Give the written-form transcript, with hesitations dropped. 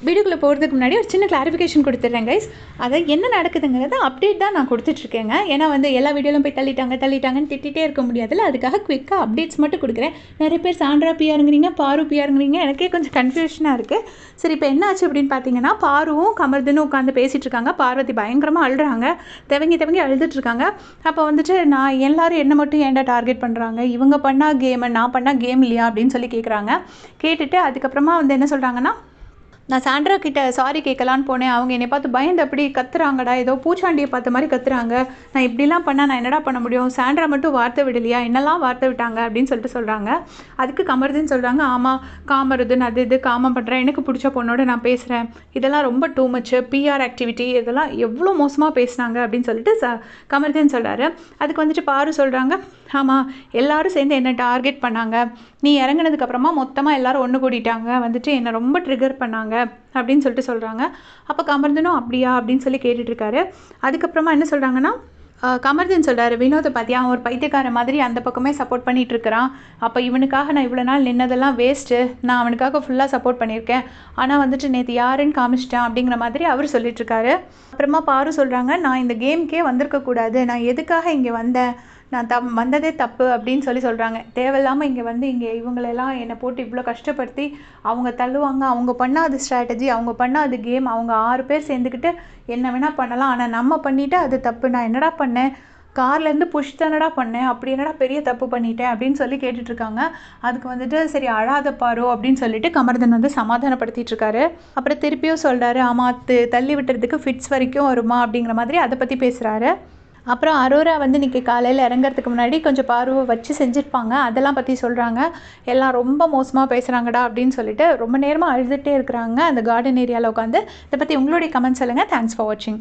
வீடியோக்குள்ளே போகிறதுக்கு முன்னாடி ஒரு சின்ன கிளாரிஃபிகேஷன் கொடுத்துட்றேன் கைஸ். அதை என்ன நடக்குதுங்கிறத அப்டேட் தான் நான் கொடுத்துட்ருக்கேங்க. ஏன்னா வந்து எல்லா வீடியோலும் போய் தள்ளிட்டாங்கன்னு திட்டிகிட்டே இருக்க முடியாதுல்ல, அதுக்காக குவிக்காக அப்டேட்ஸ் மட்டும் கொடுக்குறேன். நிறைய பேர் சாண்ட்ரா பிஆருங்கிறீங்க, பாரு பிஆருங்கிறீங்க, எனக்கே கொஞ்சம் கன்ஃபியூஷனாக இருக்குது. சரி, இப்போ என்ன ஆச்சு அப்படின்னு பார்த்தீங்கன்னா, பாருவும் கமர்தனும் உட்காந்து பேசிகிட்டு இருக்காங்க. பார்வதி பயங்கரமாக அழுறாங்க, தவங்கி அழுதுட்ருக்காங்க. அப்போ வந்துட்டு நான் எல்லோரும் என்ன மட்டும் ஏன்டா டார்கெட் பண்ணுறாங்க, இவங்க பண்ணால் கேமை நான் பண்ணால் கேம் இல்லையா அப்படின்னு சொல்லி கேட்குறாங்க. கேட்டுட்டு அதுக்கப்புறமா வந்து என்ன சொல்கிறாங்கன்னா, நான் சாண்ட்ரா கிட்ட சாரி கேட்கலான்னு போனேன், அவங்க என்னை பார்த்து பயந்து அப்படி கத்துறாங்கடா, ஏதோ பூச்சாண்டியை பார்த்த மாதிரி கத்துறாங்க, நான் இப்படிலாம் பண்ணால் நான் என்னடா பண்ண முடியும், சாண்ட்ரா மட்டும் வார்த்தை விடலையா, என்னெல்லாம் வார்த்தை விட்டாங்க அப்படின்னு சொல்லிட்டு சொல்கிறாங்க. அதுக்கு கமருதுன்னு சொல்கிறாங்க, ஆமாம் காமருதுன்னு அது இது காமம் பண்ணுறேன், எனக்கு பிடிச்ச பொண்ணோட நான் பேசுகிறேன், இதெல்லாம் ரொம்ப டூ மச்சு, பிஆர் ஆக்டிவிட்டி, இதெல்லாம் எவ்வளோ மோசமாக பேசுனாங்க அப்படின்னு சொல்லிட்டு கமருதுன்னு சொல்கிறாரு. அதுக்கு வந்துட்டு பாரு சொல்கிறாங்க, ஆமாம் எல்லாரும் சேர்ந்து என்னை டார்கெட் பண்ணாங்க, நீ இறங்கினதுக்கப்புறமா மொத்தமாக எல்லோரும் ஒன்று கூட்டிட்டாங்க, வந்துட்டு என்னை ரொம்ப ட்ரிகர் பண்ணாங்க அப்படின்னு சொல்லிட்டு சொல்கிறாங்க. அப்போ கமர்தனும் அப்படியா அப்படின்னு சொல்லி கேட்டுட்ருக்காரு. அதுக்கப்புறமா என்ன சொல்கிறாங்கன்னா, கமர்தன் சொல்கிறாரு, வினோதை பார்த்தியா அவன் ஒரு பைத்தியக்கார மாதிரி அந்த பக்கமே சப்போர்ட் பண்ணிகிட்ருக்கிறான், அப்போ இவனுக்காக நான் இவ்வளோ நாள் நின்னதெல்லாம் வேஸ்ட்டு, நான் அவனுக்காக ஃபுல்லாக சப்போர்ட் பண்ணியிருக்கேன், ஆனால் வந்துட்டு நேற்று யாருன்னு காமிச்சிட்டான் அப்படிங்கிற மாதிரி அவர் சொல்லிட்டுருக்காரு. அப்புறமா பாரு சொல்கிறாங்க, நான் இந்த கேமுக்கே வந்திருக்கக்கூடாது, நான் எதுக்காக இங்கே வந்தேன், நான் வந்ததே தப்பு அப்படின்னு சொல்கிறாங்க. தேவையில்லாமல் இங்கே வந்து இவங்களெல்லாம் என்னை போட்டு இவ்வளோ கஷ்டப்படுத்தி அவங்க தள்ளுவாங்க, அவங்க பண்ணாத ஸ்ட்ராட்டஜி, அவங்க பண்ணாத கேம், அவங்க 6 பேர் சேர்ந்துக்கிட்டு என்ன வேணால் பண்ணலாம், ஆனால் நம்ம பண்ணிவிட்டு அது தப்பு, நான் என்னடா பண்ணேன், கார்லேருந்து புஷ் தானடா பண்ணேன், அப்படி என்னடா பெரிய தப்பு பண்ணிட்டேன் அப்படின்னு சொல்லி கேட்டுட்ருக்காங்க. அதுக்கு வந்துட்டு சரி அழாத பாரு அப்படின்னு சொல்லிட்டு கமர்தன் வந்து சமாதானப்படுத்திட்டு இருக்காரு. அப்புறம் திருப்பியும் சொல்கிறாரு, ஆமாம் தள்ளி விட்டுறதுக்கு ஃபிட்ஸ் வரைக்கும் வருமா அப்படிங்கிற மாதிரி அதை பற்றி பேசுகிறாரு. அப்புறம் அரோரா வந்து இன்றைக்கி காலையில் இறங்கிறதுக்கு முன்னாடி கொஞ்சம் பார்வை வச்சு செஞ்சுருப்பாங்க, அதெல்லாம் பற்றி சொல்கிறாங்க. எல்லாம் ரொம்ப மோசமாக பேசுகிறாங்கடா அப்படின்னு சொல்லிட்டு ரொம்ப நேரமாக அழுதுகிட்டே இருக்கிறாங்க அந்த கார்டன் ஏரியாவில் உட்காந்து. இதை பற்றி உங்களுடைய கமெண்ட்ஸ் சொல்லுங்கள். தேங்க்ஸ் ஃபார் வாட்சிங்.